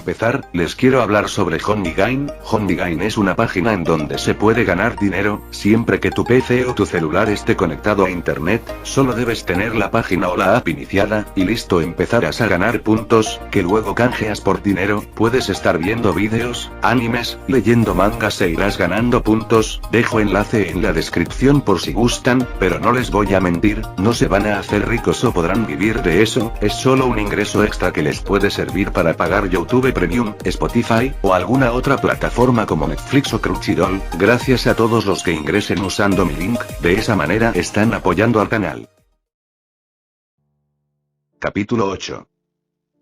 empezar, les quiero hablar sobre Honeygain. Honeygain es una página en donde se puede ganar dinero, siempre que tu PC o tu celular esté conectado a internet. Solo debes tener la página o la app iniciada, y listo, empezarás a ganar puntos, que luego canjeas por dinero. Puedes estar viendo vídeos, animes, leyendo mangas e irás ganando puntos. Dejo enlace en la descripción por si gustan, pero no les voy a mentir, no se van a hacer ricos o podrán vivir de eso, es solo un ingreso extra que les puede servir para pagar YouTube Premium, Spotify, o alguna otra plataforma como Netflix o Crunchyroll. Gracias a todos los que ingresen usando mi link, de esa manera están apoyando al canal. Capítulo 8.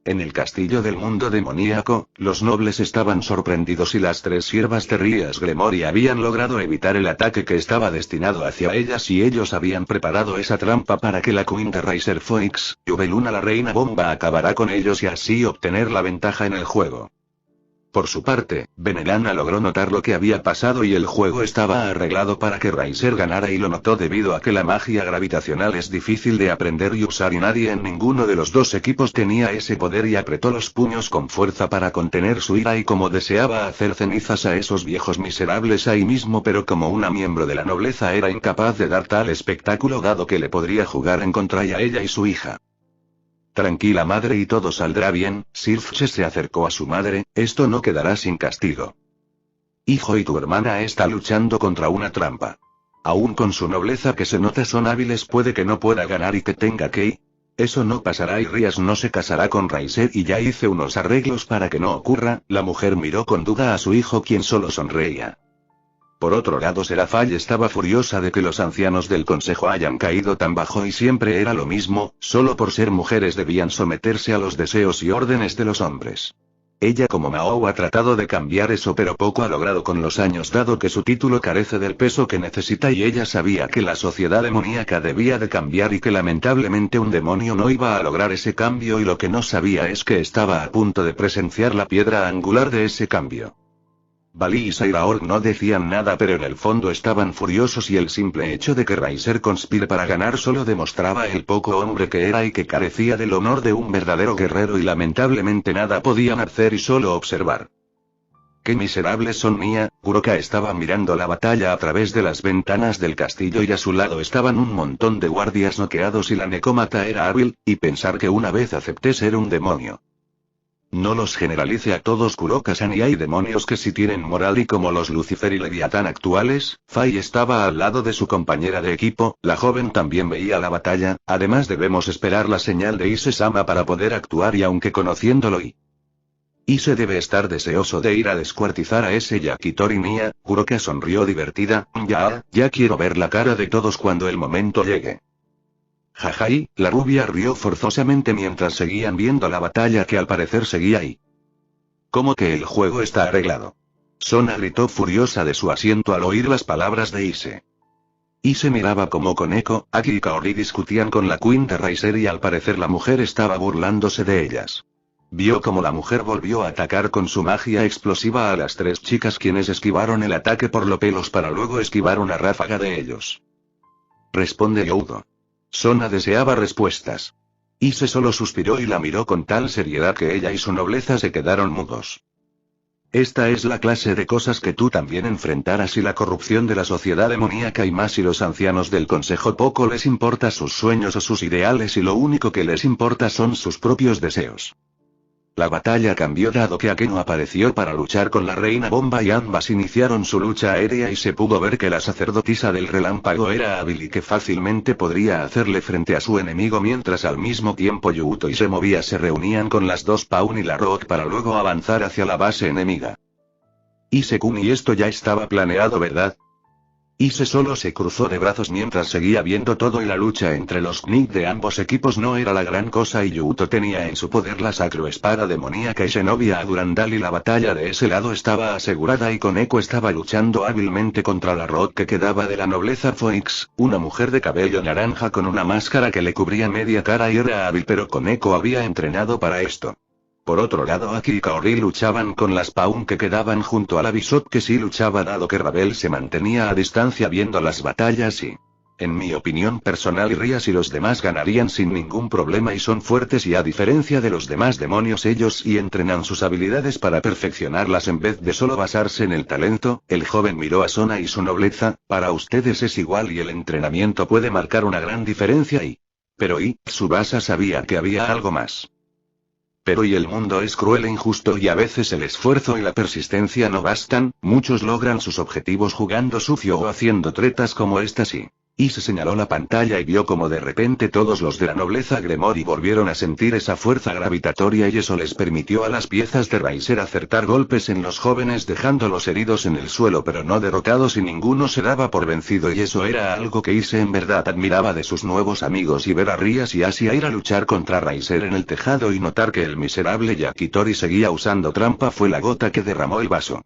En el castillo del mundo demoníaco, los nobles estaban sorprendidos y las tres siervas de Rías Gremory habían logrado evitar el ataque que estaba destinado hacia ellas y ellos habían preparado esa trampa para que la Queen de Riser Phoenix, Yubeluna la reina bomba acabará con ellos y así obtener la ventaja en el juego. Por su parte, Benelana logró notar lo que había pasado y el juego estaba arreglado para que Riser ganara y lo notó debido a que la magia gravitacional es difícil de aprender y usar y nadie en ninguno de los dos equipos tenía ese poder y apretó los puños con fuerza para contener su ira y como deseaba hacer cenizas a esos viejos miserables ahí mismo, pero como una miembro de la nobleza era incapaz de dar tal espectáculo dado que le podría jugar en contra a ella y su hija. Tranquila madre y todo saldrá bien. Sirfche se acercó a su madre, esto no quedará sin castigo. Hijo, y tu hermana está luchando contra una trampa. Aún con su nobleza que se nota son hábiles, puede que no pueda ganar y que tenga que ir. Eso no pasará y Rías no se casará con Riser y ya hice unos arreglos para que no ocurra. La mujer miró con duda a su hijo quien solo sonreía. Por otro lado, Serafall estaba furiosa de que los ancianos del consejo hayan caído tan bajo y siempre era lo mismo, solo por ser mujeres debían someterse a los deseos y órdenes de los hombres. Ella como Mao ha tratado de cambiar eso pero poco ha logrado con los años dado que su título carece del peso que necesita y ella sabía que la sociedad demoníaca debía de cambiar y que lamentablemente un demonio no iba a lograr ese cambio y lo que no sabía es que estaba a punto de presenciar la piedra angular de ese cambio. Bali y Sairaorg no decían nada pero en el fondo estaban furiosos y el simple hecho de que Riser conspire para ganar solo demostraba el poco hombre que era y que carecía del honor de un verdadero guerrero y lamentablemente nada podían hacer y solo observar. ¡Qué miserables son! Mia, Kuroka estaba mirando la batalla a través de las ventanas del castillo y a su lado estaban un montón de guardias noqueados y la necómata era hábil, y pensar que una vez acepté ser un demonio. No los generalice a todos, Kuroka-san, y hay demonios que sí tienen moral y como los Lucifer y Leviatán actuales. Fai estaba al lado de su compañera de equipo, la joven también veía la batalla, además debemos esperar la señal de Ise-sama para poder actuar y aunque conociéndolo Ise debe estar deseoso de ir a descuartizar a ese Yakitori. Mia, Kuroka sonrió divertida, ya quiero ver la cara de todos cuando el momento llegue. Jajai, la rubia rió forzosamente mientras seguían viendo la batalla que al parecer seguía ahí. ¿Cómo que el juego está arreglado? Sona gritó furiosa de su asiento al oír las palabras de Ise. Ise miraba como Koneko, Aki y Kaori discutían con la Queen de Riser y al parecer la mujer estaba burlándose de ellas. Vio como la mujer volvió a atacar con su magia explosiva a las tres chicas quienes esquivaron el ataque por los pelos para luego esquivar una ráfaga de ellos. Responde Youdo. Sona deseaba respuestas. Ise solo suspiró y la miró con tal seriedad que ella y su nobleza se quedaron mudos. Esta es la clase de cosas que tú también enfrentarás y la corrupción de la sociedad demoníaca y más si los ancianos del consejo poco les importa sus sueños o sus ideales y lo único que les importa son sus propios deseos. La batalla cambió dado que Akeno apareció para luchar con la reina bomba y ambas iniciaron su lucha aérea y se pudo ver que la sacerdotisa del relámpago era hábil y que fácilmente podría hacerle frente a su enemigo mientras al mismo tiempo Yuuto y se movía se reunían con las dos Pawn y la Rock para luego avanzar hacia la base enemiga. Ise-kun, y esto ya estaba planeado, ¿verdad? Ise solo se cruzó de brazos mientras seguía viendo todo y la lucha entre los Knight de ambos equipos no era la gran cosa y Yuuto tenía en su poder la sacroespada demoníaca y Shinobi a Durandal y la batalla de ese lado estaba asegurada y Koneko estaba luchando hábilmente contra la Rock que quedaba de la nobleza Phoenix, una mujer de cabello naranja con una máscara que le cubría media cara y era hábil pero Koneko había entrenado para esto. Por otro lado, Aki y Kaori luchaban con las Pawn que quedaban junto a la Bishop que sí luchaba dado que Ravel se mantenía a distancia viendo las batallas y... En mi opinión personal, Rías y los demás ganarían sin ningún problema y son fuertes y a diferencia de los demás demonios ellos sí entrenan sus habilidades para perfeccionarlas en vez de solo basarse en el talento. El joven miró a Sona y su nobleza, para ustedes es igual y el entrenamiento puede marcar una gran diferencia y... Pero Tsubasa sabía que había algo más. Pero el mundo es cruel e injusto y a veces el esfuerzo y la persistencia no bastan, muchos logran sus objetivos jugando sucio o haciendo tretas como esta sí. Y se señaló la pantalla y vio como de repente todos los de la nobleza Gremori volvieron a sentir esa fuerza gravitatoria y eso les permitió a las piezas de Raiser acertar golpes en los jóvenes dejándolos heridos en el suelo pero no derrotados y ninguno se daba por vencido y eso era algo que Ise en verdad admiraba de sus nuevos amigos y ver a Rías y Asia ir a luchar contra Raiser en el tejado y notar que el miserable Yakitori seguía usando trampa fue la gota que derramó el vaso.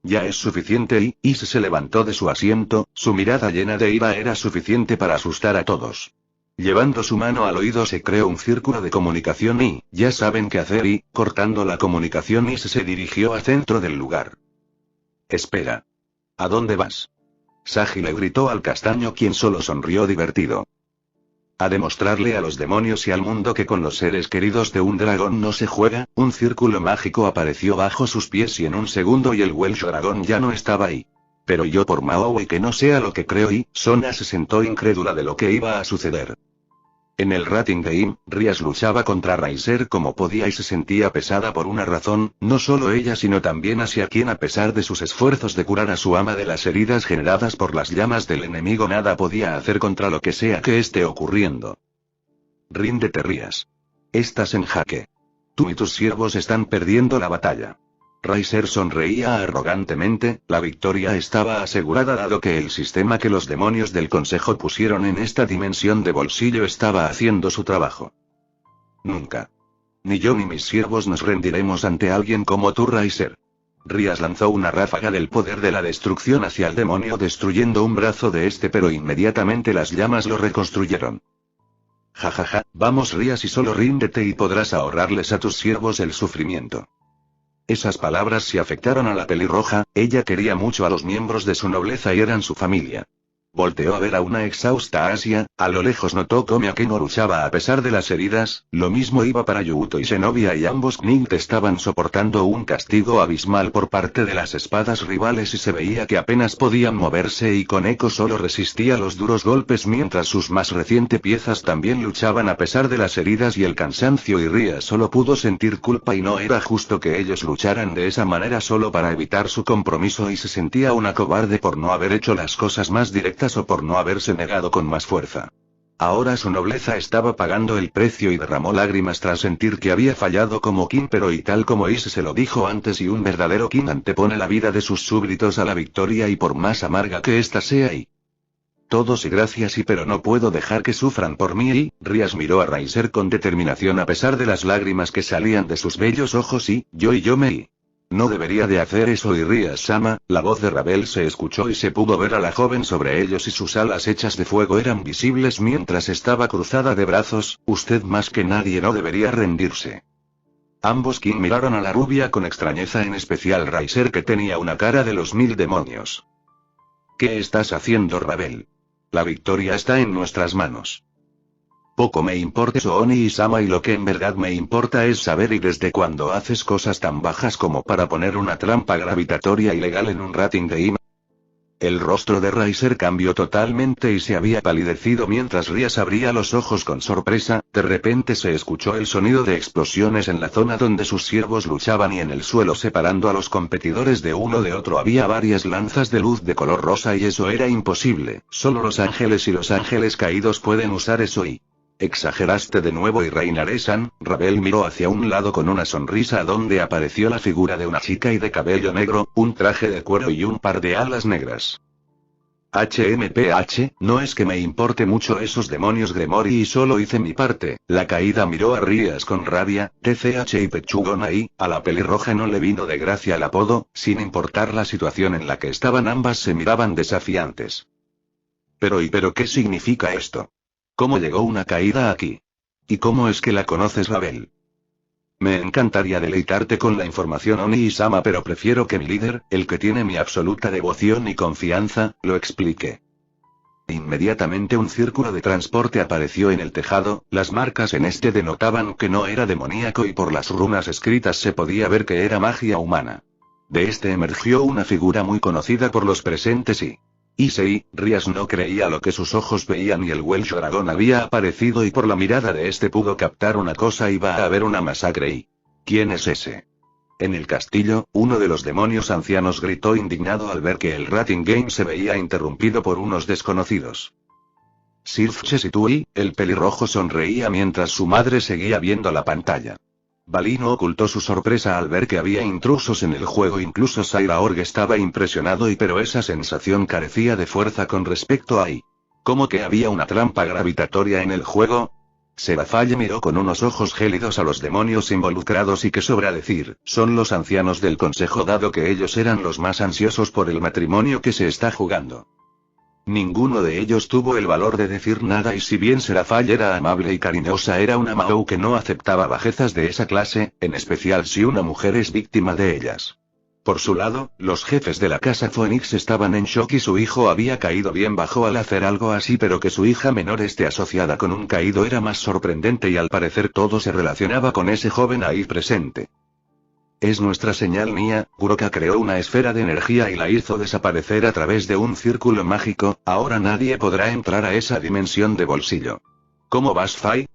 Ya es suficiente Ise se levantó de su asiento, su mirada llena de ira era suficiente para asustar a todos. Llevando su mano al oído se creó un círculo de comunicación y, ya saben qué hacer y, cortando la comunicación Ise se dirigió al centro del lugar. Espera. ¿A dónde vas? Sagi le gritó al castaño quien solo sonrió divertido. A demostrarle a los demonios y al mundo que con los seres queridos de un dragón no se juega, un círculo mágico apareció bajo sus pies y en un segundo y el Welsh dragón ya no estaba ahí. Pero yo por Maui que no sea lo que creo Sona se sentó incrédula de lo que iba a suceder. En el rating de Rías luchaba contra Raiser como podía y se sentía pesada por una razón, no solo ella sino también Asia quien a pesar de sus esfuerzos de curar a su ama de las heridas generadas por las llamas del enemigo nada podía hacer contra lo que sea que esté ocurriendo. Ríndete Rías. Estás en jaque. Tú y tus siervos están perdiendo la batalla. Raiser sonreía arrogantemente, la victoria estaba asegurada dado que el sistema que los demonios del consejo pusieron en esta dimensión de bolsillo estaba haciendo su trabajo. Nunca. Ni yo ni mis siervos nos rendiremos ante alguien como tú Raiser. Rías lanzó una ráfaga del poder de la destrucción hacia el demonio destruyendo un brazo de este pero inmediatamente las llamas lo reconstruyeron. Jajaja, vamos Rías y solo ríndete y podrás ahorrarles a tus siervos el sufrimiento. Esas palabras sí afectaron a la pelirroja, ella quería mucho a los miembros de su nobleza y eran su familia. Volteó a ver a una exhausta Asia, a lo lejos notó cómo Akeno luchaba a pesar de las heridas, lo mismo iba para Yuuto y Zenobia y ambos Knight estaban soportando un castigo abismal por parte de las espadas rivales y se veía que apenas podían moverse y Koneko solo resistía los duros golpes mientras sus más recientes piezas también luchaban a pesar de las heridas y el cansancio y Ría solo pudo sentir culpa y no era justo que ellos lucharan de esa manera solo para evitar su compromiso y se sentía una cobarde por no haber hecho las cosas más directas o por no haberse negado con más fuerza. Ahora su nobleza estaba pagando el precio y derramó lágrimas tras sentir que había fallado como King pero y tal como Ise se lo dijo antes y un verdadero King antepone la vida de sus súbditos a la victoria y por más amarga que ésta sea todos y gracias pero no puedo dejar que sufran por mí Rías miró a Raiser con determinación a pesar de las lágrimas que salían de sus bellos ojos yo me no debería de hacer eso y Rías-sama, la voz de Ravel se escuchó y se pudo ver a la joven sobre ellos y sus alas hechas de fuego eran visibles mientras estaba cruzada de brazos, usted más que nadie no debería rendirse. Ambos King miraron a la rubia con extrañeza en especial Raiser que tenía una cara de los 1000 demonios. ¿Qué estás haciendo Ravel? La victoria está en nuestras manos. Poco me importa Sooni y Sama y lo que en verdad me importa es saber y desde cuándo haces cosas tan bajas como para poner una trampa gravitatoria ilegal en un rating de IMA. El rostro de Raiser cambió totalmente y se había palidecido mientras Rías abría los ojos con sorpresa, de repente se escuchó el sonido de explosiones en la zona donde sus siervos luchaban y en el suelo separando a los competidores de uno de otro había varias lanzas de luz de color rosa y eso era imposible, solo los ángeles y los ángeles caídos pueden usar eso Exageraste de nuevo y reinaré-san, Ravel miró hacia un lado con una sonrisa donde apareció la figura de una chica y de cabello negro, un traje de cuero y un par de alas negras. HMPH, no es que me importe mucho esos demonios Gremori y solo hice mi parte, la caída miró a Rías con rabia, TCH y Pechugón a la pelirroja no le vino de gracia el apodo, sin importar la situación en la que estaban ambas se miraban desafiantes. Pero ¿qué significa esto? ¿Cómo llegó una caída aquí? ¿Y cómo es que la conoces Ravel? Me encantaría deleitarte con la información Oni-sama pero prefiero que mi líder, el que tiene mi absoluta devoción y confianza, lo explique. Inmediatamente un círculo de transporte apareció en el tejado, las marcas en este denotaban que no era demoníaco y por las runas escritas se podía ver que era magia humana. De este emergió una figura muy conocida por los presentes y... Issei, Rías no creía lo que sus ojos veían y el Welsh dragón había aparecido y por la mirada de este pudo captar una cosa: iba a haber una masacre y... ¿Quién es ese? En el castillo, uno de los demonios ancianos gritó indignado al ver que el Rating Game se veía interrumpido por unos desconocidos. Sirth Chesitui, el pelirrojo, sonreía mientras su madre seguía viendo la pantalla. Balí no ocultó su sorpresa al ver que había intrusos en el juego, incluso Saira Org estaba impresionado pero esa sensación carecía de fuerza con respecto a I. ¿Cómo que había una trampa gravitatoria en el juego? Serafalle miró con unos ojos gélidos a los demonios involucrados y qué sobra decir, son los ancianos del consejo dado que ellos eran los más ansiosos por el matrimonio que se está jugando. Ninguno de ellos tuvo el valor de decir nada y si bien Serafalle era amable y cariñosa, era una Mahou que no aceptaba bajezas de esa clase, en especial si una mujer es víctima de ellas. Por su lado, los jefes de la casa Phoenix estaban en shock y su hijo había caído bien bajo al hacer algo así, pero que su hija menor esté asociada con un caído era más sorprendente y al parecer todo se relacionaba con ese joven ahí presente. Es nuestra señal, Nia. Kuroka creó una esfera de energía y la hizo desaparecer a través de un círculo mágico, ahora nadie podrá entrar a esa dimensión de bolsillo. ¿Cómo vas, Fai?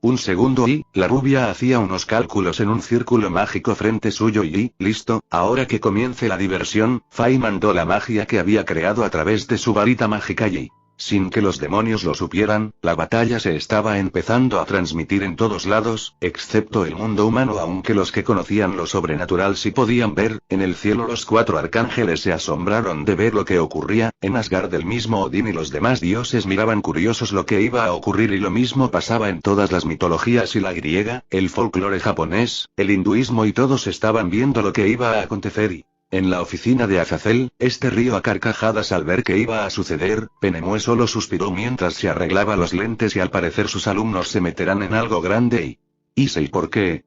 Un segundo y, la rubia hacía unos cálculos en un círculo mágico frente suyo y, listo, ahora que comience la diversión, Fai mandó la magia que había creado a través de su varita mágica y, sin que los demonios lo supieran, la batalla se estaba empezando a transmitir en todos lados, excepto el mundo humano, aunque los que conocían lo sobrenatural sí podían ver. En el cielo los 4 arcángeles se asombraron de ver lo que ocurría, en Asgard el mismo Odín y los demás dioses miraban curiosos lo que iba a ocurrir y lo mismo pasaba en todas las mitologías y la griega, el folclore japonés, el hinduismo y todos estaban viendo lo que iba a acontecer y... En la oficina de Azazel, este rió a carcajadas al ver que iba a suceder. Penemue solo suspiró mientras se arreglaba los lentes y al parecer sus alumnos se meterán en algo grande y... ¿Y por qué?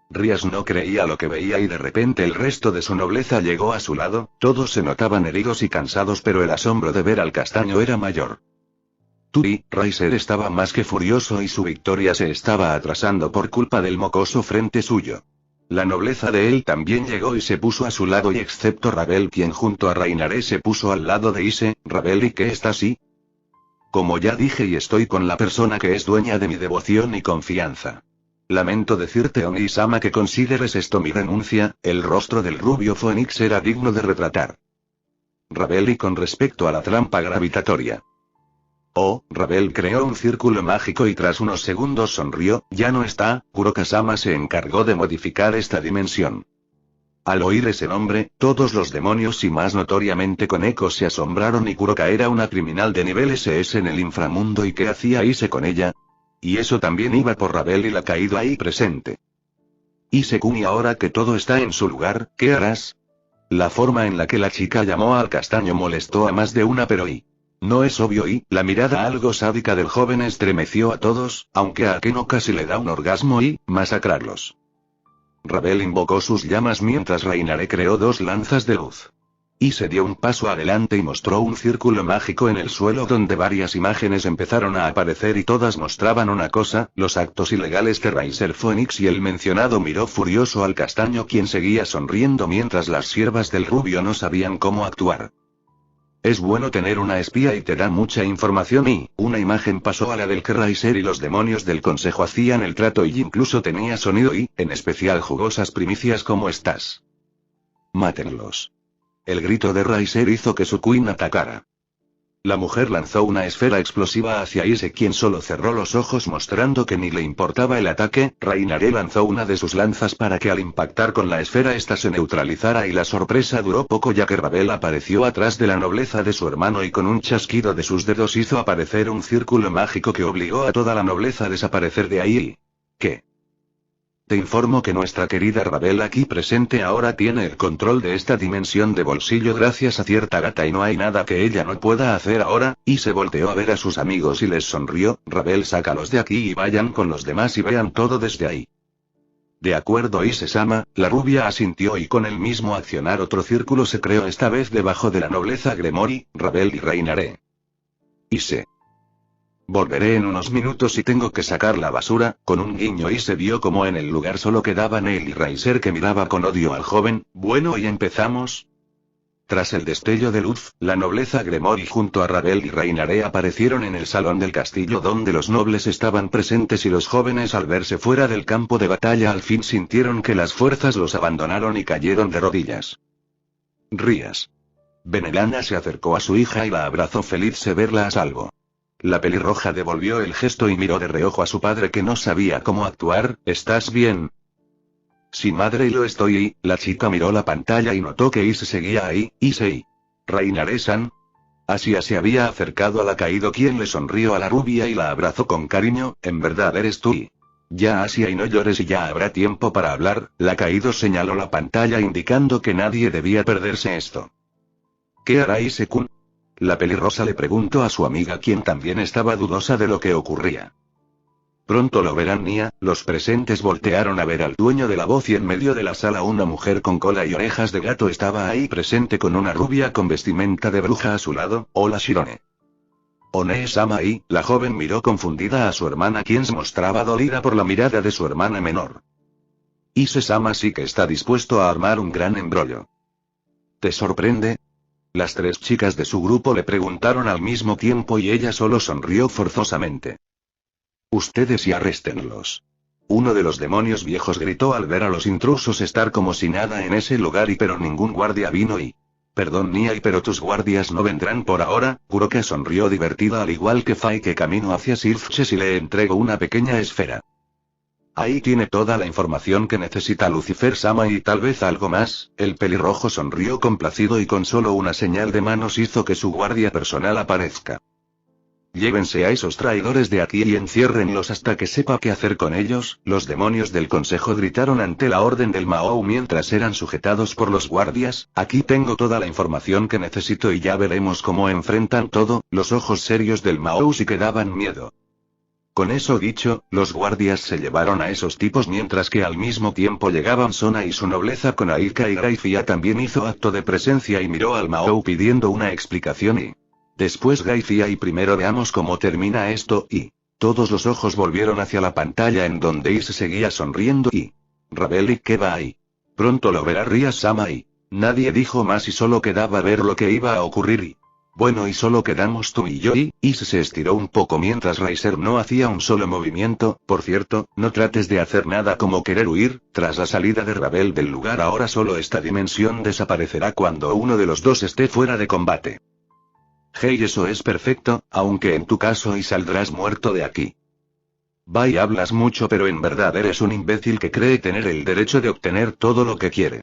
Rías no creía lo que veía y de repente el resto de su nobleza llegó a su lado, todos se notaban heridos y cansados pero el asombro de ver al castaño era mayor. Turi, Raiser estaba más que furioso y su victoria se estaba atrasando por culpa del mocoso frente suyo. La nobleza de él también llegó y se puso a su lado y excepto Rabel, quien junto a Reinaré se puso al lado de Ise. Rabel, ¿y qué está así? Como ya dije y estoy con la persona que es dueña de mi devoción y confianza. Lamento decirte, Oni-sama, que consideres esto mi renuncia. El rostro del rubio Phoenix era digno de retratar. Rabel, y con respecto a la trampa gravitatoria. Oh, Rabel creó un círculo mágico y tras unos segundos sonrió. Ya no está. Kuroka-sama se encargó de modificar esta dimensión. Al oír ese nombre, todos los demonios y más notoriamente Koneko se asombraron y Kuroka era una criminal de nivel SS en el inframundo y ¿qué hacía Ise con ella? Y eso también iba por Rabel y la caído ahí presente. Ise-kun, y ahora que todo está en su lugar, ¿qué harás? La forma en la que la chica llamó al castaño molestó a más de una pero no es obvio y, la mirada algo sádica del joven estremeció a todos, aunque a Akeno casi le da un orgasmo y, masacrarlos. Rabel invocó sus llamas mientras Reinaré creó 2 lanzas de luz. Y se dio un paso adelante y mostró un círculo mágico en el suelo donde varias imágenes empezaron a aparecer y todas mostraban una cosa, los actos ilegales de Raiser Phoenix y el mencionado miró furioso al castaño quien seguía sonriendo mientras las siervas del rubio no sabían cómo actuar. Es bueno tener una espía y te da mucha información y, una imagen pasó a la del que Raiser y los demonios del consejo hacían el trato y incluso tenía sonido y, en especial jugosas primicias como estas. Mátenlos. El grito de Raiser hizo que su queen atacara. La mujer lanzó una esfera explosiva hacia Ise quien solo cerró los ojos mostrando que ni le importaba el ataque. Reinaré lanzó una de sus lanzas para que al impactar con la esfera esta se neutralizara y la sorpresa duró poco ya que Rabel apareció atrás de la nobleza de su hermano y con un chasquido de sus dedos hizo aparecer un círculo mágico que obligó a toda la nobleza a desaparecer de ahí. ¿Qué? Te informo que nuestra querida Rabel aquí presente ahora tiene el control de esta dimensión de bolsillo gracias a cierta gata y no hay nada que ella no pueda hacer ahora, y se volteó a ver a sus amigos y les sonrió. Rabel, sácalos de aquí y vayan con los demás y vean todo desde ahí. De acuerdo, Ise-sama, la rubia asintió y con el mismo accionar otro círculo se creó esta vez debajo de la nobleza Gremory, Rabel y Reinaré. Ise. Volveré en unos minutos y tengo que sacar la basura. Con un guiño Ise vio como en el lugar solo quedaban él y Riser, que miraba con odio al joven. Bueno, ¿y empezamos? Tras el destello de luz, la nobleza Gremory junto a Ravel y Reinaré aparecieron en el salón del castillo donde los nobles estaban presentes, y los jóvenes, al verse fuera del campo de batalla, al fin sintieron que las fuerzas los abandonaron y cayeron de rodillas. Rías. Benelana se acercó a su hija y la abrazó, feliz de verla a salvo. La pelirroja devolvió el gesto y miró de reojo a su padre, que no sabía cómo actuar. ¿Estás bien? Sí, madre, y lo estoy. Y la chica miró la pantalla y notó que Ise seguía ahí. Ise. Reinaré-san. Asia se había acercado a la caído, quien le sonrió a la rubia y la abrazó con cariño. En verdad eres tú. Ya, Asia, y no llores y ya habrá tiempo para hablar. La caído señaló la pantalla indicando que nadie debía perderse esto. ¿Qué hará Ise-kun? La pelirrosa le preguntó a su amiga, quien también estaba dudosa de lo que ocurría. Pronto lo verán, Nia. Los presentes voltearon a ver al dueño de la voz, y en medio de la sala una mujer con cola y orejas de gato estaba ahí presente, con una rubia con vestimenta de bruja a su lado. Hola, Shirone. One-sama. Y la joven miró confundida a su hermana, quien se mostraba dolida por la mirada de su hermana menor. Ise-sama sí que está dispuesto a armar un gran embrollo. ¿Te sorprende? Las tres chicas de su grupo le preguntaron al mismo tiempo y ella solo sonrió forzosamente. Ustedes y arréstenlos. Uno de los demonios viejos gritó al ver a los intrusos estar como si nada en ese lugar, pero ningún guardia vino y... Perdón, Nia, pero tus guardias no vendrán por ahora. Kuroka sonrió divertida, al igual que Fai, que caminó hacia Silfches y le entregó una pequeña esfera. Ahí tiene toda la información que necesita Lucifer-sama y tal vez algo más. El pelirrojo sonrió complacido y con solo una señal de manos hizo que su guardia personal aparezca. Llévense a esos traidores de aquí y enciérrenlos hasta que sepa qué hacer con ellos. Los demonios del consejo gritaron ante la orden del Mao mientras eran sujetados por los guardias. Aquí tengo toda la información que necesito y ya veremos cómo enfrentan todo. Los ojos serios del Mao sí que daban miedo. Con eso dicho, los guardias se llevaron a esos tipos, mientras que al mismo tiempo llegaban Sona y su nobleza con Aika, y Gaifia también hizo acto de presencia y miró al Mao pidiendo una explicación y... Después Gaifia, y primero veamos cómo termina esto, y... Todos los ojos volvieron hacia la pantalla en donde Ise seguía sonriendo y... Ravel, ¿y qué va ahí? Pronto lo verá Ria-sama y... Nadie dijo más y solo quedaba ver lo que iba a ocurrir y... Bueno, y solo quedamos tú y yo. Y Ise se estiró un poco mientras Riser no hacía un solo movimiento. Por cierto, no trates de hacer nada como querer huir. Tras la salida de Ravel del lugar, ahora solo esta dimensión desaparecerá cuando uno de los dos esté fuera de combate. Hey, eso es perfecto, aunque en tu caso y saldrás muerto de aquí. Bye, hablas mucho, pero en verdad eres un imbécil que cree tener el derecho de obtener todo lo que quiere.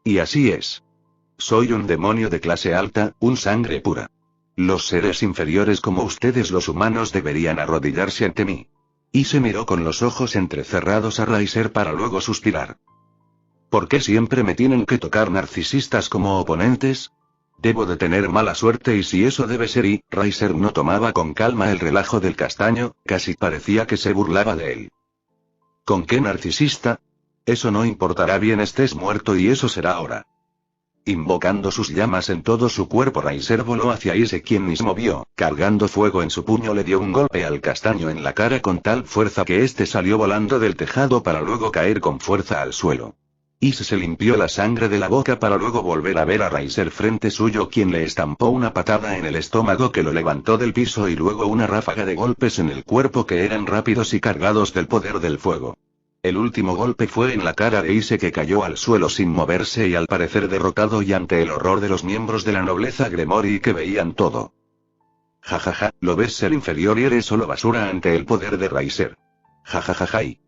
Y así es. Soy un demonio de clase alta, un sangre pura. Los seres inferiores como ustedes, los humanos, deberían arrodillarse ante mí. Y se miró con los ojos entrecerrados a Riser para luego suspirar. ¿Por qué siempre me tienen que tocar narcisistas como oponentes? Debo de tener mala suerte, y si eso debe ser. Y Riser no tomaba con calma el relajo del castaño, casi parecía que se burlaba de él. ¿Con qué narcisista? Eso no importará, bien estés muerto y eso será ahora. Invocando sus llamas en todo su cuerpo, Riser voló hacia Ise, quien mismo vio, cargando fuego en su puño, le dio un golpe al castaño en la cara con tal fuerza que éste salió volando del tejado para luego caer con fuerza al suelo. Ise se limpió la sangre de la boca para luego volver a ver a Riser frente suyo, quien le estampó una patada en el estómago que lo levantó del piso, y luego una ráfaga de golpes en el cuerpo que eran rápidos y cargados del poder del fuego. El último golpe fue en la cara de Ise, que cayó al suelo sin moverse y al parecer derrotado, y ante el horror de los miembros de la nobleza Gremory que veían todo. Jajaja, ¿lo ves? Ser inferior y eres solo basura ante el poder de Riser. Jajajaja y...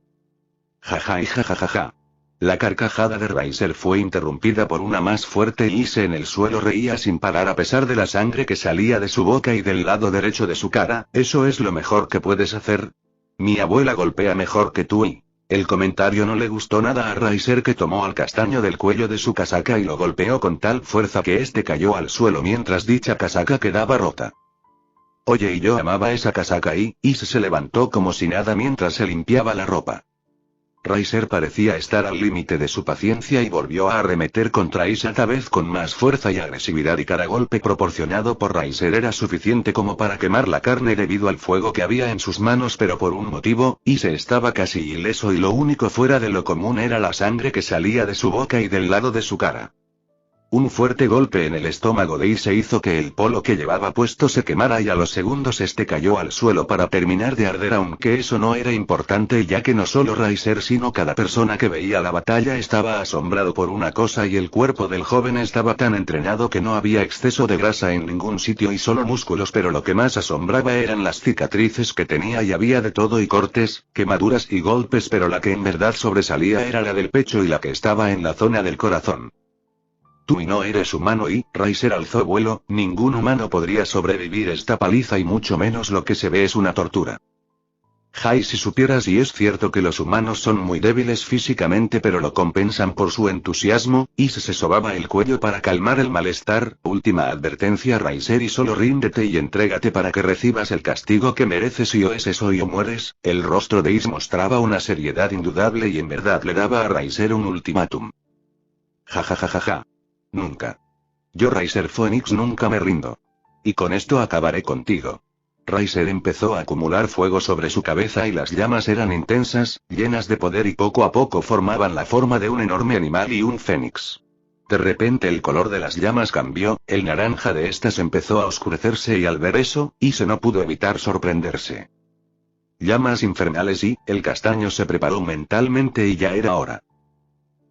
Jaja y jajajaja. La carcajada de Riser fue interrumpida por una más fuerte, y Ise en el suelo reía sin parar a pesar de la sangre que salía de su boca y del lado derecho de su cara. ¿Eso es lo mejor que puedes hacer? Mi abuela golpea mejor que tú. Y... El comentario no le gustó nada a Riser, que tomó al castaño del cuello de su casaca y lo golpeó con tal fuerza que este cayó al suelo mientras dicha casaca quedaba rota. Oye, y yo amaba esa casaca. Y Ise se levantó como si nada mientras se limpiaba la ropa. Riser parecía estar al límite de su paciencia y volvió a arremeter contra Ace, esta vez con más fuerza y agresividad, y cada golpe proporcionado por Riser era suficiente como para quemar la carne debido al fuego que había en sus manos, pero por un motivo, Ace estaba casi ileso y lo único fuera de lo común era la sangre que salía de su boca y del lado de su cara. Un fuerte golpe en el estómago de Ace hizo que el polo que llevaba puesto se quemara y a los segundos este cayó al suelo para terminar de arder, aunque eso no era importante, ya que no solo Riser sino cada persona que veía la batalla estaba asombrado por una cosa, y el cuerpo del joven estaba tan entrenado que no había exceso de grasa en ningún sitio y solo músculos, pero lo que más asombraba eran las cicatrices que tenía, y había de todo y cortes, quemaduras y golpes, pero la que en verdad sobresalía era la del pecho y la que estaba en la zona del corazón. Tú no eres humano y, Riser alzó vuelo, ningún humano podría sobrevivir esta paliza y mucho menos lo que se ve es una tortura. Jai, si supieras, y es cierto que los humanos son muy débiles físicamente pero lo compensan por su entusiasmo, y se sobaba el cuello para calmar el malestar. Última advertencia, Riser, y solo ríndete y entrégate para que recibas el castigo que mereces, y o es eso y o mueres. El rostro de Is mostraba una seriedad indudable y en verdad le daba a Riser un ultimátum. Ja. Nunca. Yo, Riser Phoenix, nunca me rindo. Y con esto acabaré contigo. Riser empezó a acumular fuego sobre su cabeza y las llamas eran intensas, llenas de poder, y poco a poco formaban la forma de un enorme animal y un fénix. De repente el color de las llamas cambió, el naranja de estas empezó a oscurecerse, y al ver eso, Ise no pudo evitar sorprenderse. Llamas infernales, y el castaño se preparó mentalmente y ya era hora.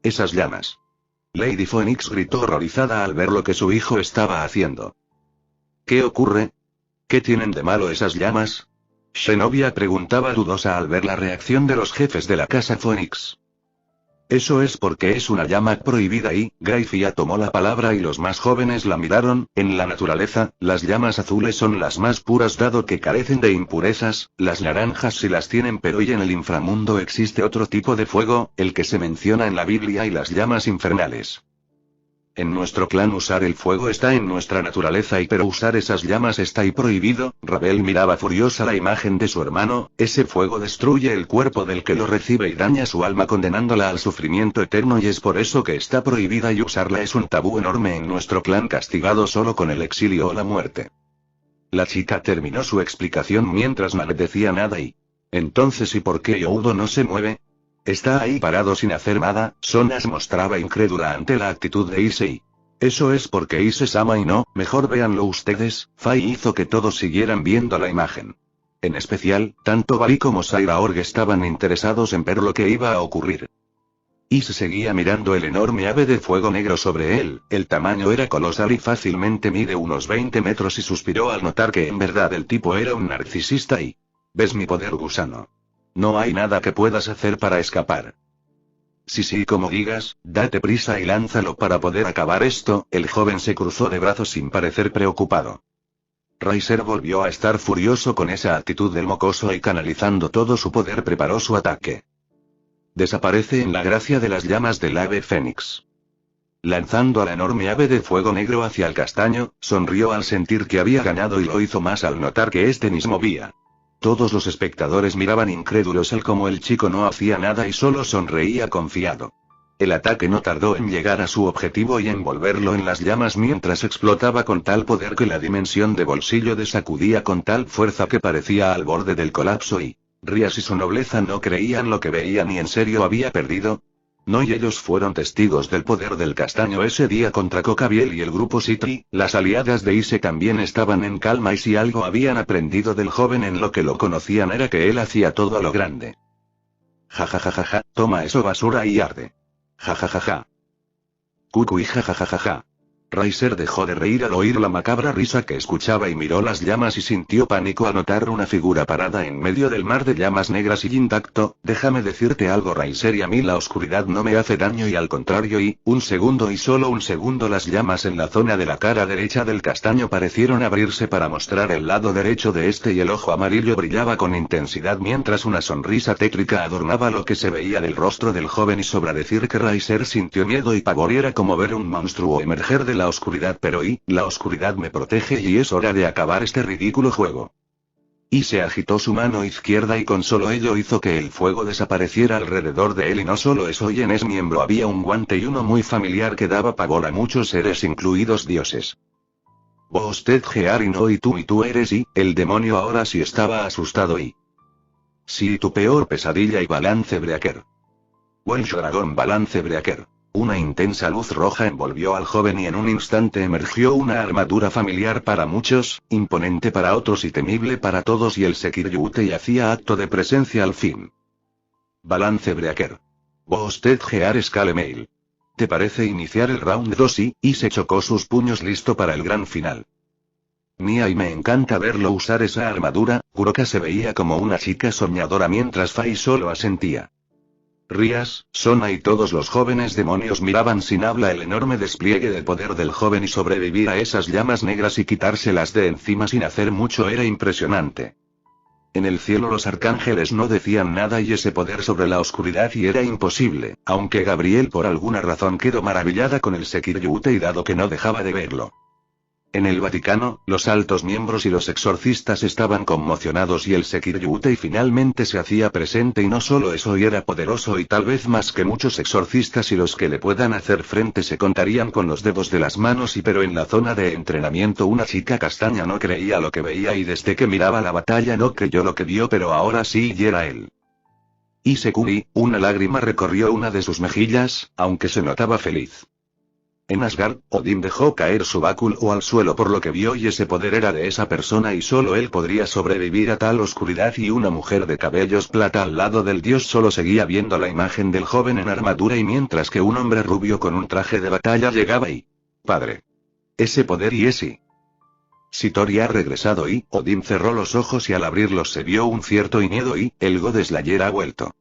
Esas llamas. Lady Phoenix gritó horrorizada al ver lo que su hijo estaba haciendo. ¿Qué ocurre? ¿Qué tienen de malo esas llamas? Zenobia preguntaba dudosa al ver la reacción de los jefes de la casa Phoenix. Eso es porque es una llama prohibida y, Gracia tomó la palabra y los más jóvenes la miraron. En la naturaleza, las llamas azules son las más puras dado que carecen de impurezas, las naranjas sí las tienen, pero y en el inframundo existe otro tipo de fuego, el que se menciona en la Biblia, y las llamas infernales. En nuestro clan usar el fuego está en nuestra naturaleza, pero usar esas llamas está ahí prohibido. Ravel miraba furiosa la imagen de su hermano. Ese fuego destruye el cuerpo del que lo recibe y daña su alma condenándola al sufrimiento eterno, y es por eso que está prohibida, y usarla es un tabú enorme en nuestro clan, castigado solo con el exilio o la muerte. La chica terminó su explicación mientras no le decía nada y... Entonces, ¿y por qué Youdo no se mueve? Está ahí parado sin hacer nada. Sonas mostraba incrédula ante la actitud de Issei. Eso es porque Ise-sama y no, mejor véanlo ustedes. Fai hizo que todos siguieran viendo la imagen. En especial, tanto Bali como Saira Org estaban interesados en ver lo que iba a ocurrir. Ise seguía mirando el enorme ave de fuego negro sobre él. El tamaño era colosal y fácilmente mide unos 20 metros, y suspiró al notar que en verdad el tipo era un narcisista y... ¿Ves mi poder, gusano? No hay nada que puedas hacer para escapar. Sí, como digas, date prisa y lánzalo para poder acabar esto. El joven se cruzó de brazos sin parecer preocupado. Riser volvió a estar furioso con esa actitud del mocoso y canalizando todo su poder preparó su ataque. Desaparece en la gracia de las llamas del ave fénix. Lanzando a la enorme ave de fuego negro hacia el castaño, sonrió al sentir que había ganado, y lo hizo más al notar que este ni se movía. Todos los espectadores miraban incrédulos al cómo el chico no hacía nada y solo sonreía confiado. El ataque no tardó en llegar a su objetivo y envolverlo en las llamas mientras explotaba con tal poder que la dimensión de bolsillo de sacudía con tal fuerza que parecía al borde del colapso, y Rías y su nobleza no creían lo que veían y en serio había perdido. No, y ellos fueron testigos del poder del castaño ese día contra Cocabiel y el grupo Citri. Las aliadas de Ise también estaban en calma, y si algo habían aprendido del joven en lo que lo conocían era que él hacía todo a lo grande. Ja, toma eso, basura, y arde. Ja. Cucuy, ja. Riser dejó de reír al oír la macabra risa que escuchaba y miró las llamas y sintió pánico al notar una figura parada en medio del mar de llamas negras y intacto. Déjame decirte algo, Riser, y a mí la oscuridad no me hace daño, y al contrario, y un segundo y solo un segundo las llamas en la zona de la cara derecha del castaño parecieron abrirse para mostrar el lado derecho de este, y el ojo amarillo brillaba con intensidad mientras una sonrisa tétrica adornaba lo que se veía del rostro del joven, y sobra decir que Riser sintió miedo y pavor, y era como ver un monstruo emerger de la oscuridad, pero la oscuridad me protege y es hora de acabar este ridículo juego. Y se agitó su mano izquierda y con solo ello hizo que el fuego desapareciera alrededor de él y no solo eso y en ese miembro había un guante y uno muy familiar que daba pavor a muchos seres incluidos dioses. Usted Geari no y tú eres y, el demonio ahora sí estaba asustado y... Sí, tu peor pesadilla y Balance Breaker. Welsh Dragón Balance Breaker. Una intensa luz roja envolvió al joven y en un instante emergió una armadura familiar para muchos, imponente para otros y temible para todos y el Sekiryutei hacía acto de presencia al fin. Balance Breaker. Usted Gear Scale Mail. ¿Te parece iniciar el round 2 y se chocó sus puños listo para el gran final? Mía y me encanta verlo usar esa armadura, Kuroka se veía como una chica soñadora mientras Fai solo asentía. Rías, Sona y todos los jóvenes demonios miraban sin habla el enorme despliegue de poder del joven y sobrevivir a esas llamas negras y quitárselas de encima sin hacer mucho era impresionante. En el cielo los arcángeles no decían nada y ese poder sobre la oscuridad y era imposible, aunque Gabriel por alguna razón quedó maravillada con el Sekiryutei dado que no dejaba de verlo. En el Vaticano, los altos miembros y los exorcistas estaban conmocionados y el Sekiryutei finalmente se hacía presente y no solo eso y era poderoso y tal vez más que muchos exorcistas y los que le puedan hacer frente se contarían con los dedos de las manos y pero en la zona de entrenamiento una chica castaña no creía lo que veía y desde que miraba la batalla no creyó lo que vio pero ahora sí y era él. Isekuri, una lágrima recorrió una de sus mejillas, aunque se notaba feliz. En Asgard, Odín dejó caer su báculo al suelo por lo que vio y ese poder era de esa persona y solo él podría sobrevivir a tal oscuridad y una mujer de cabellos plata al lado del dios solo seguía viendo la imagen del joven en armadura y mientras que un hombre rubio con un traje de batalla llegaba y... Padre. Ese poder y ese... Satori ha regresado y Odín cerró los ojos y al abrirlos se vio un cierto miedo y el God Slayer ha vuelto.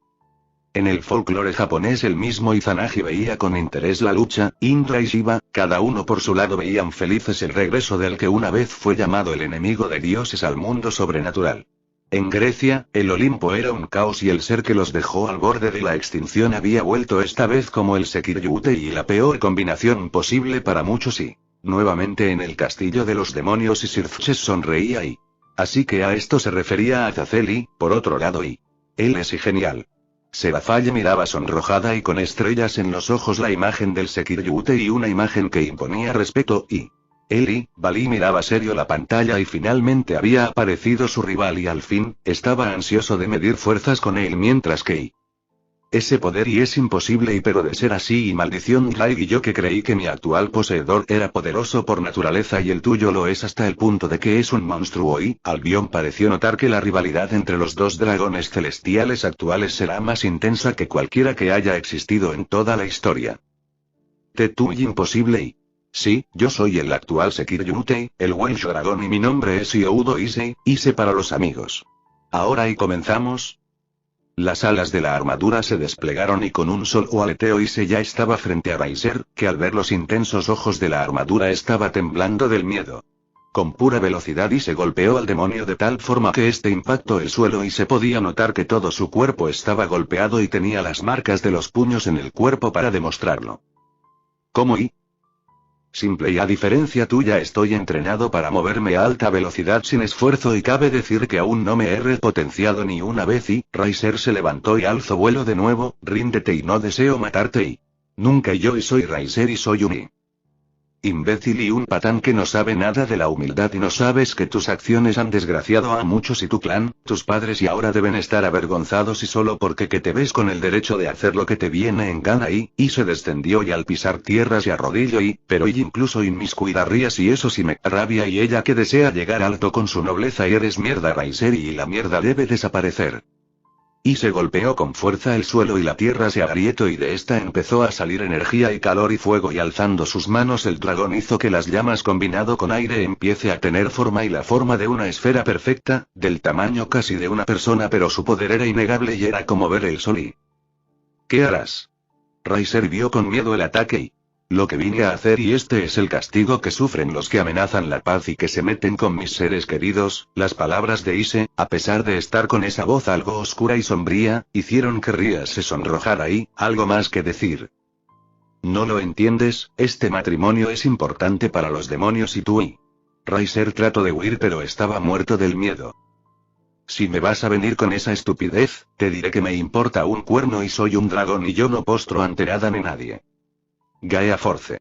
En el folclore japonés el mismo Izanagi veía con interés la lucha, Indra y Shiva, cada uno por su lado veían felices el regreso del que una vez fue llamado el enemigo de dioses al mundo sobrenatural. En Grecia, el Olimpo era un caos y el ser que los dejó al borde de la extinción había vuelto esta vez como el Sekiryutei y la peor combinación posible para muchos y... Nuevamente en el castillo de los demonios y Sirtches sonreía y... Así que a esto se refería Azazel y, por otro lado y... Él es y genial. Seraphaya miraba sonrojada y con estrellas en los ojos la imagen del Sekiryutei y una imagen que imponía respeto y... Él y Bali miraba serio la pantalla y finalmente había aparecido su rival y al fin, estaba ansioso de medir fuerzas con él mientras que... Ese poder y es imposible y pero de ser así y maldición Drake y yo que creí que mi actual poseedor era poderoso por naturaleza y el tuyo lo es hasta el punto de que es un monstruo y Albion pareció notar que la rivalidad entre los dos dragones celestiales actuales será más intensa que cualquiera que haya existido en toda la historia. Tetui imposible y... Sí, yo soy el actual Sekiryutei, el Welsh dragón y mi nombre es Ioudo Ise para los amigos. Ahora y comenzamos... Las alas de la armadura se desplegaron y con un solo aleteo Ise ya estaba frente a Raiser, que al ver los intensos ojos de la armadura estaba temblando del miedo. Con pura velocidad Ise golpeó al demonio de tal forma que este impactó el suelo y se podía notar que todo su cuerpo estaba golpeado y tenía las marcas de los puños en el cuerpo para demostrarlo. ¿Cómo y? Simple y a diferencia tuya estoy entrenado para moverme a alta velocidad sin esfuerzo y cabe decir que aún no me he repotenciado ni una vez y, Raiser se levantó y alzó vuelo de nuevo, ríndete y no deseo matarte y... Nunca yo y soy Raiser y soy un imbécil y un patán que no sabe nada de la humildad y no sabes que tus acciones han desgraciado a muchos y tu clan, tus padres y ahora deben estar avergonzados y solo porque que te ves con el derecho de hacer lo que te viene en gana y se descendió y al pisar tierra se arrodilló pero incluso inmiscuida Rías y eso sí me rabia y ella que desea llegar alto con su nobleza y eres mierda Raiser y la mierda debe desaparecer. Y se golpeó con fuerza el suelo y la tierra se agrietó y de esta empezó a salir energía y calor y fuego y alzando sus manos el dragón hizo que las llamas combinado con aire empiece a tener forma y la forma de una esfera perfecta, del tamaño casi de una persona pero su poder era innegable y era como ver el sol y... ¿Qué harás? Raiser vio con miedo el ataque y... Lo que vine a hacer y este es el castigo que sufren los que amenazan la paz y que se meten con mis seres queridos, las palabras de Ise, a pesar de estar con esa voz algo oscura y sombría, hicieron que Rías se sonrojara y, algo más que decir. No lo entiendes, este matrimonio es importante para los demonios y tú y... Raiser trató de huir pero estaba muerto del miedo. Si me vas a venir con esa estupidez, te diré que me importa un cuerno y soy un dragón y yo no postro ante nada ni nadie. Gaea Force.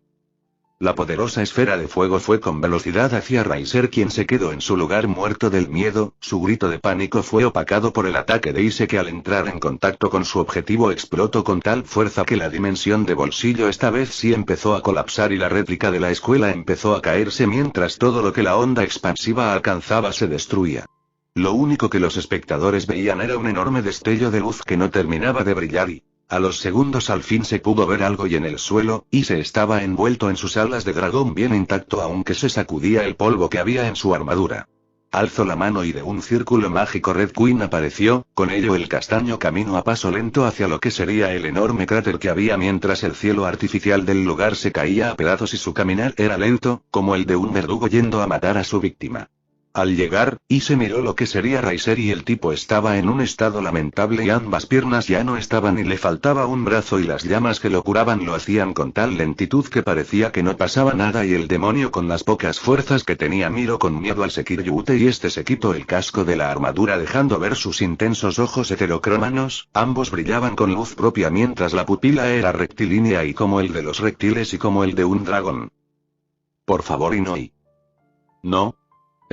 La poderosa esfera de fuego fue con velocidad hacia Raiser, quien se quedó en su lugar muerto del miedo. Su grito de pánico fue opacado por el ataque de Ise, que al entrar en contacto con su objetivo explotó con tal fuerza que la dimensión de bolsillo esta vez sí empezó a colapsar y la réplica de la escuela empezó a caerse mientras todo lo que la onda expansiva alcanzaba se destruía. Lo único que los espectadores veían era un enorme destello de luz que no terminaba de brillar y, a los segundos al fin se pudo ver algo y en el suelo, y se estaba envuelto en sus alas de dragón bien intacto aunque se sacudía el polvo que había en su armadura. Alzó la mano y de un círculo mágico Red Queen apareció, con ello el castaño caminó a paso lento hacia lo que sería el enorme cráter que había mientras el cielo artificial del lugar se caía a pedazos y su caminar era lento, como el de un verdugo yendo a matar a su víctima. Al llegar, Ise miró lo que sería Raiser y el tipo estaba en un estado lamentable y ambas piernas ya no estaban y le faltaba un brazo y las llamas que lo curaban lo hacían con tal lentitud que parecía que no pasaba nada y el demonio con las pocas fuerzas que tenía miró con miedo al Sekiryute y este se quitó el casco de la armadura dejando ver sus intensos ojos heterocrómanos, ambos brillaban con luz propia mientras la pupila era rectilínea y como el de los reptiles y como el de un dragón. Por favor Inoi. No.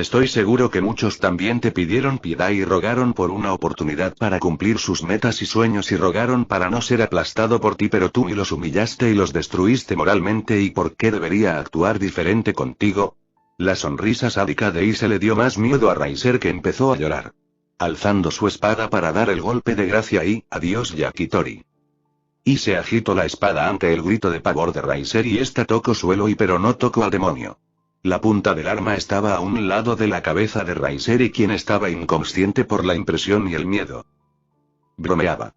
Estoy seguro que muchos también te pidieron piedad y rogaron por una oportunidad para cumplir sus metas y sueños y rogaron para no ser aplastado por ti, pero tú y los humillaste y los destruiste moralmente. ¿Y por qué debería actuar diferente contigo? La sonrisa sádica de Ise le dio más miedo a Raiser, que empezó a llorar. Alzando su espada para dar el golpe de gracia y, adiós Yakitori. Ise agitó la espada ante el grito de pavor de Raiser y esta tocó suelo pero no tocó al demonio. La punta del arma estaba a un lado de la cabeza de Raiser y quien estaba inconsciente por la impresión y el miedo. Bromeaba.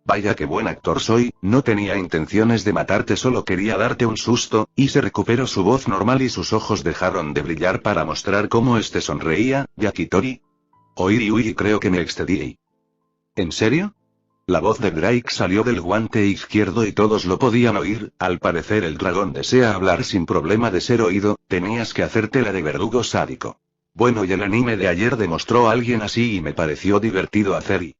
Vaya qué buen actor soy, no tenía intenciones de matarte, solo quería darte un susto, y se recuperó su voz normal y sus ojos dejaron de brillar para mostrar cómo este sonreía. Yakitori. Uy, creo que me excedí. ¿En serio? La voz de Drake salió del guante izquierdo y todos lo podían oír. Al parecer el dragón desea hablar sin problema de ser oído, tenías que hacértela de verdugo sádico. Bueno, y el anime de ayer demostró a alguien así y me pareció divertido hacer y...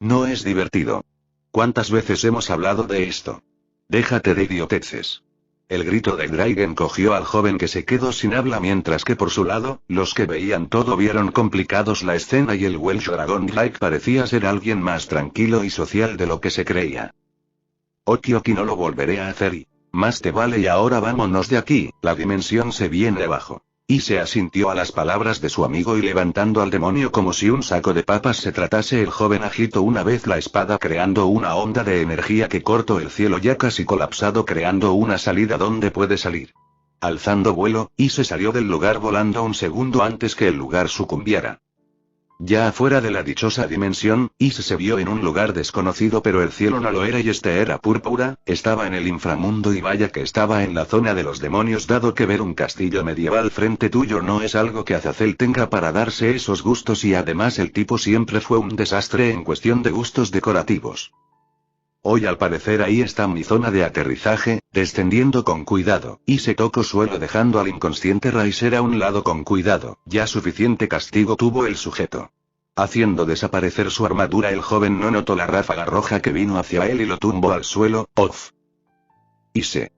No es divertido. ¿Cuántas veces hemos hablado de esto? Déjate de idioteces. El grito de Drake encogió al joven, que se quedó sin habla mientras que por su lado, los que veían todo vieron complicados la escena y el Welsh Dragon Drake parecía ser alguien más tranquilo y social de lo que se creía. Oki no lo volveré a hacer y... Más te vale y ahora vámonos de aquí, la dimensión se viene abajo. Y se asintió a las palabras de su amigo y levantando al demonio como si un saco de papas se tratase, el joven agitó una vez la espada creando una onda de energía que cortó el cielo ya casi colapsado, creando una salida donde puede salir. Alzando vuelo, y se salió del lugar volando un segundo antes que el lugar sucumbiera. Ya afuera de la dichosa dimensión, Ise se vio en un lugar desconocido, pero el cielo no lo era y este era púrpura, estaba en el inframundo y vaya que estaba en la zona de los demonios, dado que ver un castillo medieval frente tuyo no es algo que Azazel tenga para darse esos gustos y además el tipo siempre fue un desastre en cuestión de gustos decorativos. Hoy al parecer ahí está mi zona de aterrizaje, descendiendo con cuidado, y se tocó suelo dejando al inconsciente Raiser a un lado con cuidado, ya suficiente castigo tuvo el sujeto. Haciendo desaparecer su armadura, el joven no notó la ráfaga roja que vino hacia él y lo tumbó al suelo. ¡Off! Ise.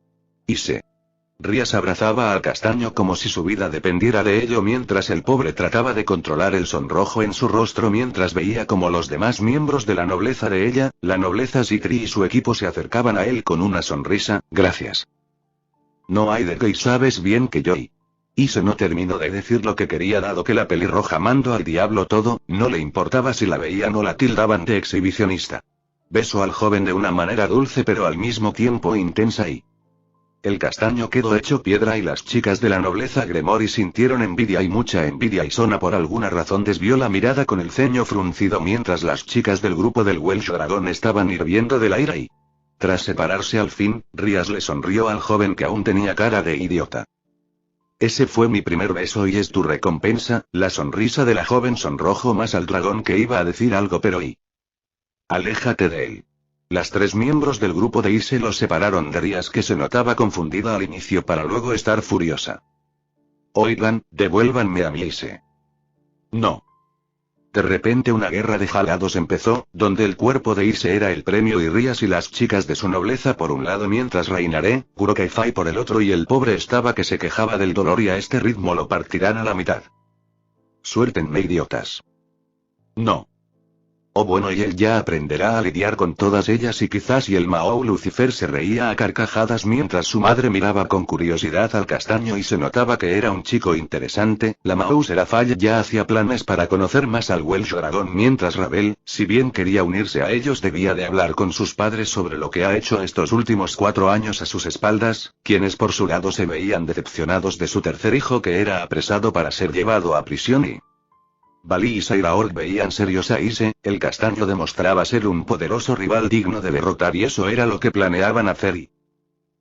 Rías abrazaba al castaño como si su vida dependiera de ello mientras el pobre trataba de controlar el sonrojo en su rostro mientras veía como los demás miembros de la nobleza de ella, la nobleza Zitri y su equipo se acercaban a él con una sonrisa. Gracias. No hay de qué y sabes bien que yo Ise no terminó de decir lo que quería dado que la pelirroja mandó al diablo todo, no le importaba si la veían o la tildaban de exhibicionista. Besó al joven de una manera dulce pero al mismo tiempo intensa y... El castaño quedó hecho piedra y las chicas de la nobleza Gremori sintieron envidia y mucha envidia y Sona por alguna razón desvió la mirada con el ceño fruncido mientras las chicas del grupo del Welsh Dragon estaban hirviendo del aire y... Tras separarse al fin, Rías le sonrió al joven que aún tenía cara de idiota. Ese fue mi primer beso y es tu recompensa. La sonrisa de la joven sonrojó más al dragón que iba a decir algo pero Aléjate de él. Las tres miembros del grupo de Ise los separaron de Rías, que se notaba confundida al inicio para luego estar furiosa. Oigan, devuélvanme a mi Ise. No. De repente una guerra de jalados empezó, donde el cuerpo de Ise era el premio y Rías y las chicas de su nobleza por un lado mientras Reinaré, Kurokaifai por el otro y el pobre estaba que se quejaba del dolor y a este ritmo lo partirán a la mitad. Suéltenme, idiotas. No. Oh bueno, y él ya aprenderá a lidiar con todas ellas y quizás y el Mao Lucifer se reía a carcajadas mientras su madre miraba con curiosidad al castaño y se notaba que era un chico interesante. La Mao Serafall ya hacía planes para conocer más al Welsh Dragón mientras Ravel, si bien quería unirse a ellos debía de hablar con sus padres sobre lo que ha hecho estos últimos 4 años a sus espaldas, quienes por su lado se veían decepcionados de su tercer hijo que era apresado para ser llevado a prisión y... Bali y Sairaord veían serios a Ise, el castaño demostraba ser un poderoso rival digno de derrotar y eso era lo que planeaban hacer y...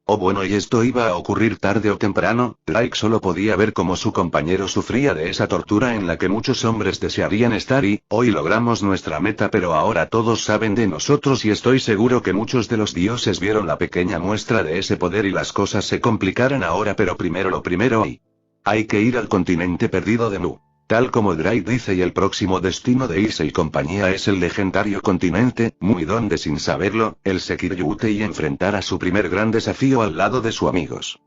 Oh bueno, y esto iba a ocurrir tarde o temprano. Drake solo podía ver cómo su compañero sufría de esa tortura en la que muchos hombres desearían estar y, hoy logramos nuestra meta pero ahora todos saben de nosotros y estoy seguro que muchos de los dioses vieron la pequeña muestra de ese poder y las cosas se complicarán ahora pero primero lo primero y... Hay que ir al continente perdido de Nu. Tal como Drake dice y el próximo destino de Ise y compañía es el legendario continente, Mu y donde sin saberlo, el Sekiryute y enfrentar a su primer gran desafío al lado de sus amigos.